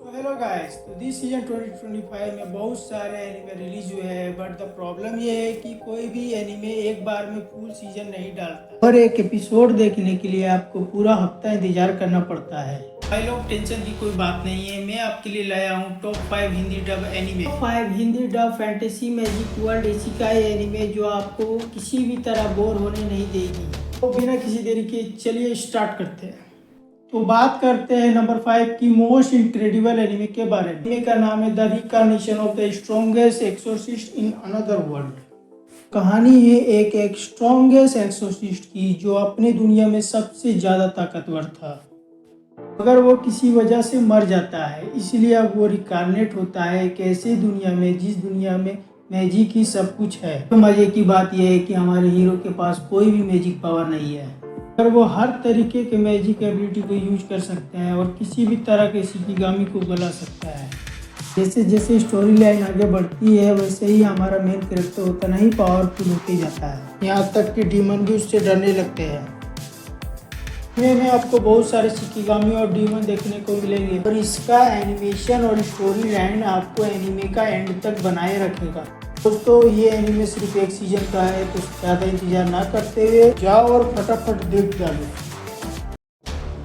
Hello guys, तो this season 2025 में बहुत सारे एनिमे रिलीज हुए हैं, बट द प्रॉब्लम ये है कि कोई भी एनिमे एक बार में फुल सीजन नहीं डालता और एक एपिसोड देखने के लिए आपको पूरा हफ्ता इंतजार करना पड़ता है। भाई लोग, टेंशन की कोई बात नहीं है, मैं आपके लिए लाया हूँ top 5 Hindi dub anime. Top 5 Hindi dub fantasy magic world ऐसी का एनिमे जो आपको किसी भी तरह बोर होने नहीं देगी। तो बिना किसी देरी के चलिए स्टार्ट करते हैं। तो बात करते हैं नंबर 5 की मोस्ट इनक्रेडिबल एनिमे के बारे में। एनिमे का नाम है the reincarnation of the strongest exorcist in another world. कहानी है एक स्ट्रॉन्गेस्ट एक्सोर्सिस्ट की जो अपनी दुनिया में सबसे ज्यादा ताकतवर था, मगर वो किसी वजह से मर जाता है, इसलिए अब वो रिकार्नेट होता है एक ऐसी दुनिया में जिस दुनिया में मैजिक ही सब कुछ है। तो मजे की बात यह है कि हमारे हीरो के पास कोई भी मैजिक पावर नहीं है, पर वो हर तरीके के मैजिक एबिलिटी को यूज कर सकते हैं और किसी भी तरह के शिकिगामी को बुला सकता है। जैसे जैसे स्टोरी लाइन आगे बढ़ती है वैसे ही हमारा मेन कैरेक्टर उतना ही पावरफुल होते जाता है, यहाँ तक कि डीमन भी उससे डरने लगते हैं। में आपको बहुत सारे शिकिगामी और डीमन देखने को मिलेंगे और इसका एनिमेशन और स्टोरी लाइन आपको एनिमे का एंड तक बनाए रखेगा। दोस्तों, ये एनिमे सिर्फ एक सीजन का है, तो ज़्यादा इंतजार ना करते हुए जाओ और फटाफट देख डालो।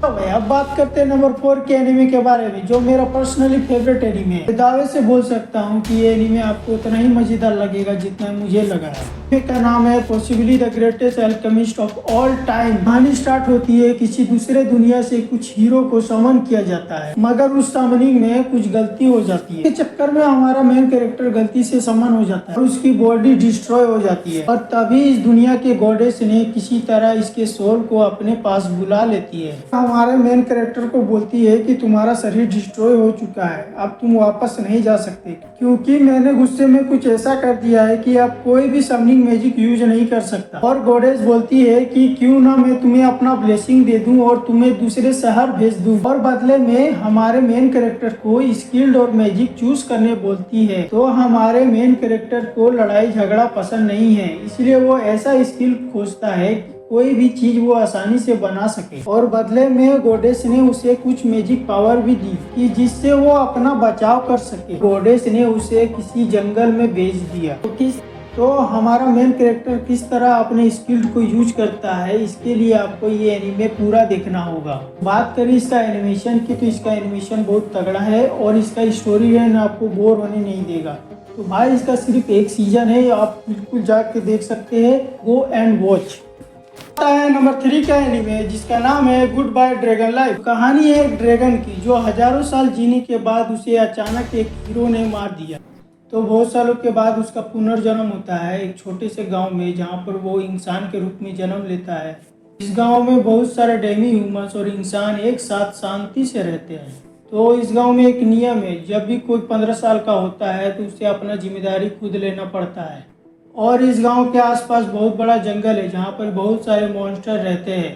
तो भाई, अब बात करते हैं नंबर 4 के एनिमे के बारे में, जो मेरा पर्सनली फेवरेट एनिमे है। दावे से बोल सकता हूँ कि ये एनिमे आपको उतना ही मजेदार लगेगा जितना मुझे लगा है। एनिमे का नाम है possibly the greatest alchemist of all time. कहानी स्टार्ट होती है किसी दूसरे दुनिया से कुछ हीरो को समन किया जाता है, मगर उस समनिंग में कुछ गलती हो जाती है। इस चक्कर में हमारा मेन कैरेक्टर गलती से समन हो जाता है और उसकी बॉडी डिस्ट्रॉय हो जाती है, और तभी इस दुनिया के गॉडेस ने किसी तरह इसके सोल को अपने पास बुला लेती है। हमारे मेन कैरेक्टर को बोलती है कि तुम्हारा शरीर डिस्ट्रॉय हो चुका है, अब तुम वापस नहीं जा सकते, क्योंकि मैंने गुस्से में कुछ ऐसा कर दिया है कि अब कोई भी समनिंग मैजिक यूज नहीं कर सकता। और गॉडेस बोलती है कि क्यों ना मैं तुम्हें अपना ब्लेसिंग दे दूं और तुम्हें दूसरे शहर भेज दूं, और बदले में हमारे मेन कैरेक्टर को स्किल्ड और मैजिक चूज करने बोलती है। तो हमारे मेन कैरेक्टर को लड़ाई झगड़ा पसंद नहीं है, इसलिए वो ऐसा स्किल खोजता है कोई भी चीज वो आसानी से बना सके, और बदले में गॉडेस ने उसे कुछ मैजिक पावर भी दी कि जिससे वो अपना बचाव कर सके। गॉडेस ने उसे किसी जंगल में भेज दिया। तो हमारा मेन कैरेक्टर किस तरह अपने स्किल को यूज करता है, इसके लिए आपको ये एनिमे पूरा देखना होगा। बात करें इसका एनिमेशन की, तो इसका एनिमेशन बहुत तगड़ा है और इसका स्टोरी लाइन आपको बोर होने नहीं देगा। तो भाई, इसका सिर्फ एक सीजन है, आप बिल्कुल जाके देख सकते हैं, गो एंड वॉच। है नंबर 3 का एनिमे जिसका नाम है गुड बाय ड्रैगन लाइफ। कहानी है एक ड्रैगन की जो हजारों साल जीने के बाद उसे अचानक एक हीरो ने मार दिया। तो बहुत सालों के बाद उसका पुनर्जन्म होता है एक छोटे से गांव में, जहां पर वो इंसान के रूप में जन्म लेता है। इस गांव में बहुत सारे डेमी ह्यूमंस और इंसान एक साथ शांति से रहते हैं। तो इस गांव में एक नियम है, जब भी कोई 15 साल का होता है तो उसे अपना जिम्मेदारी खुद लेना पड़ता है। और इस गांव के आसपास बहुत बड़ा जंगल है जहां पर बहुत सारे मॉन्स्टर रहते हैं,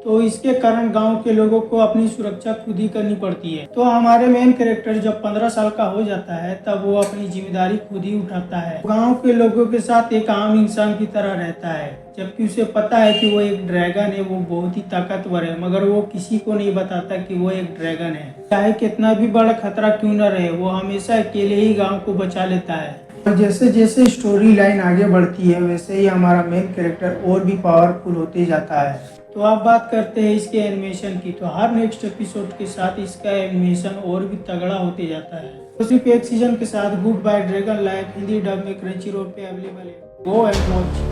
तो इसके कारण गांव के लोगों को अपनी सुरक्षा खुद ही करनी पड़ती है। तो हमारे मेन कैरेक्टर जब 15 साल का हो जाता है तब वो अपनी जिम्मेदारी खुद ही उठाता है। गांव के लोगों के साथ एक आम इंसान की तरह रहता है, जबकि उसे पता है कि वो एक ड्रैगन है, वो बहुत ही ताकतवर है, मगर वो किसी को नहीं बताता कि वो एक ड्रैगन है। चाहे कितना भी बड़ा खतरा क्यों न रहे, वो हमेशा अकेले ही गाँव को बचा लेता है। और जैसे जैसे स्टोरी लाइन आगे बढ़ती है वैसे ही हमारा मेन कैरेक्टर और भी पावरफुल होते जाता है। तो आप बात करते हैं इसके एनिमेशन की, तो हर नेक्स्ट एपिसोड के साथ इसका एनिमेशन और भी तगड़ा होते जाता है। तो सिर्फ एक सीजन के साथ good bye dragon life Hindi dub में क्रंचीरोल पे अवेलेबल है, गो एंड वॉच।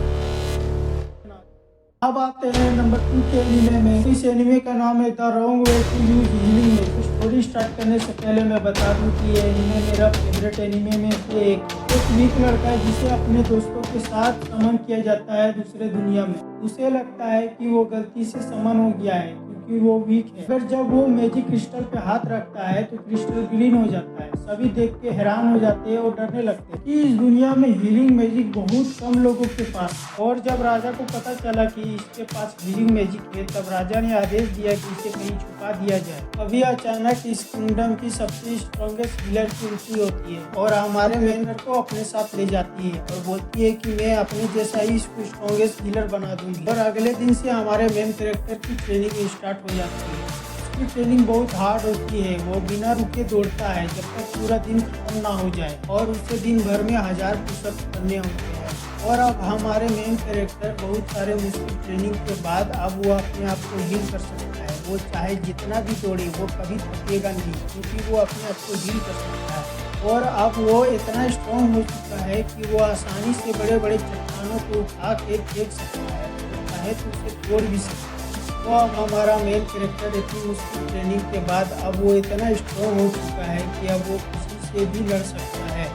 अब आते हैं नंबर 2 के एनिमे में। इस एनिमे का नाम है the wrong way to use healing में। तो स्टोरी स्टार्ट करने से पहले मैं बता दूं कि ये एनिमे मेरा फेवरेट एनिमे में से एक वीक लड़का है जिसे अपने दोस्तों के साथ समन किया जाता है दूसरे दुनिया में। उसे लगता है कि वो गलती से समन हो गया है क्योंकि वो वीक है, फिर जब वो मैजिक क्रिस्टल पे हाथ रखता है तो क्रिस्टल ग्रीन हो जाता है। सभी देख के हैरान हो जाते हैं और डरने लगते हैं कि इस दुनिया में हीलिंग मैजिक बहुत कम लोगों के पास। और जब राजा को पता चला कि इसके पास हीलिंग मैजिक है, तब राजा ने आदेश दिया कि इसे कहीं छुपा दिया जाए। अभी अचानक इस किंगडम की सबसे स्ट्रॉन्गेस्ट हीलर की एंट्री होती है और हमारे मेन को अपने साथ ले जाती है और बोलती है कि मैं अपने जैसा ही इसको स्ट्रॉन्गेस्ट हीलर बना दूंगी। और अगले दिन से हमारे मेन कैरेक्टर की ट्रेनिंग स्टार्ट हो जाती है। इसकी ट्रेनिंग बहुत हार्ड होती है। वो बिना रुके दौड़ता है जब तक पूरा दिन खत्म ना हो जाए और उससे दिन भर में 1000 पुशअप करने होते हैं। और अब हमारे मेन कैरेक्टर बहुत सारे मुश्किल ट्रेनिंग के बाद अब वो अपने आप को हील कर सकता है। वो चाहे जितना भी दौड़े वो कभी थकेगा नहीं, क्योंकि वो अपने आप को हील कर सकता है। और अब वो इतना स्ट्रॉन्ग हो चुका है कि वो आसानी से बड़े बड़े चट्टानों को उठा के फेंक सकता है, तो चाहे तो उसे तोड़ भी सकता है। तो अब हमारा मेन कैरेक्टर इतनी मुश्किल ट्रेनिंग के बाद अब वो इतना स्ट्रॉन्ग हो चुका है कि अब वो किसी से भी लड़ सकता है,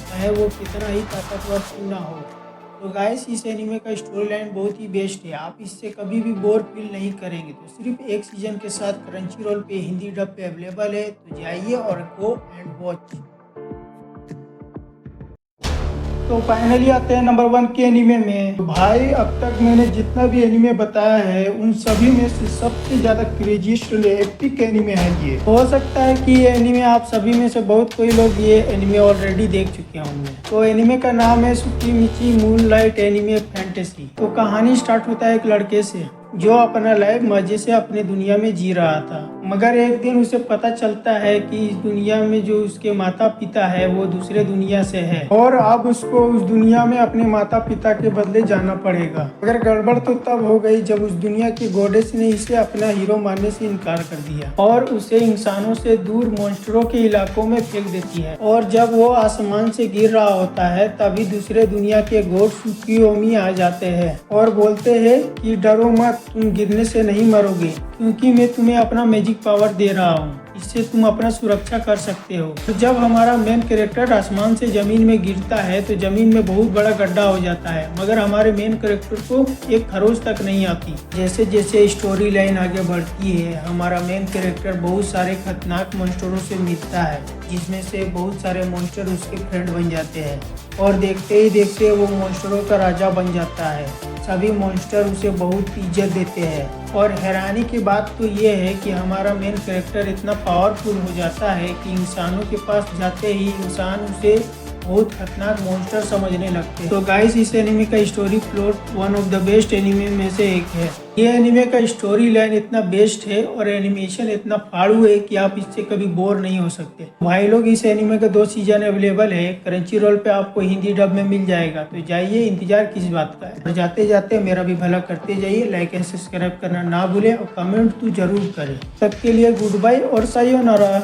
चाहे वो कितना ही ताकतवर क्यों ना हो। तो गाइस, इस एनीमे का स्टोरी लाइन बहुत ही बेस्ट है। आप इससे कभी भी बोर फील नहीं करेंगे। तो सिर्फ एक सीजन के साथ क्रंची रोल पे हिंदी डब पे अवेलेबल है, तो जाइए और गो एंड वॉच। तो फाइनली आते हैं नंबर 1 के एनीमे में। तो भाई, अब तक मैंने जितना भी एनीमे बताया है उन सभी में से सबसे ज्यादा क्रेजीस्ट एपिक एनीमे है ये। हो सकता है कि ये एनीमे आप सभी में से बहुत कोई लोग ये एनीमे ऑलरेडी देख चुके होंगे। तो एनीमे का नाम है सुकीमिची मूनलाइट एनीमे फैंटेसी। तो कहानी स्टार्ट होता है एक लड़के से जो अपना लाइफ मजे से अपने दुनिया में जी रहा था, मगर एक दिन उसे पता चलता है कि इस दुनिया में जो उसके माता पिता है वो दूसरे दुनिया से है और अब उसको उस दुनिया में अपने माता पिता के बदले जाना पड़ेगा। मगर गड़बड़ तो तब हो गई जब उस दुनिया की गॉडेस ने इसे अपना हीरो मानने से इनकार कर दिया और उसे इंसानों से दूर मॉन्स्टरों के इलाकों में फेंक देती है। और जब वो आसमान से गिर रहा होता है तभी दूसरे दुनिया के गॉड सुकियोमी आ जाते हैं और बोलते हैं कि डरो मत, तुम गिरने से नहीं मरोगे, क्योंकि मैं तुम्हें अपना मैजिक पावर दे रहा हूँ, इससे तुम अपना सुरक्षा कर सकते हो। तो जब हमारा मेन कैरेक्टर आसमान से जमीन में गिरता है तो जमीन में बहुत बड़ा गड्ढा हो जाता है, मगर हमारे मेन कैरेक्टर को एक खरोच तक नहीं आती। जैसे जैसे स्टोरी लाइन आगे बढ़ती है हमारा मेन कैरेक्टर बहुत सारे खतरनाक मॉन्स्टरों से मिलता है, जिसमें से बहुत सारे मॉन्स्टर उसके फ्रेंड बन जाते हैं और देखते ही देखते वो मॉन्स्टरों का राजा बन जाता है। सभी मॉन्स्टर उसे बहुत इज्जत देते हैं और हैरानी की बात तो ये है कि हमारा मेन कैरेक्टर इतना पावरफुल हो जाता है कि इंसानों के पास जाते ही इंसान उसे बहुत खतरनाक मॉन्स्टर समझने लगते हैं। तो गाइस, इस एनिमे का story plot one of the best anime में से एक है। ये एनिमे का स्टोरी लाइन इतना बेस्ट है और एनिमेशन इतना फाड़ू है कि आप इससे कभी बोर नहीं हो सकते। भाई लोग, इस एनिमे का 2 सीजन अवेलेबल है, क्रंची रोल पे आपको हिंदी डब में मिल जाएगा। तो जाइए, इंतजार किस बात का है। और जाते जाते मेरा भी भला करते जाइए, लाइक एंड सब्सक्राइब करना ना भूलें और कमेंट तो जरूर करें। तब के लिए गुड बाय और सायोनारा।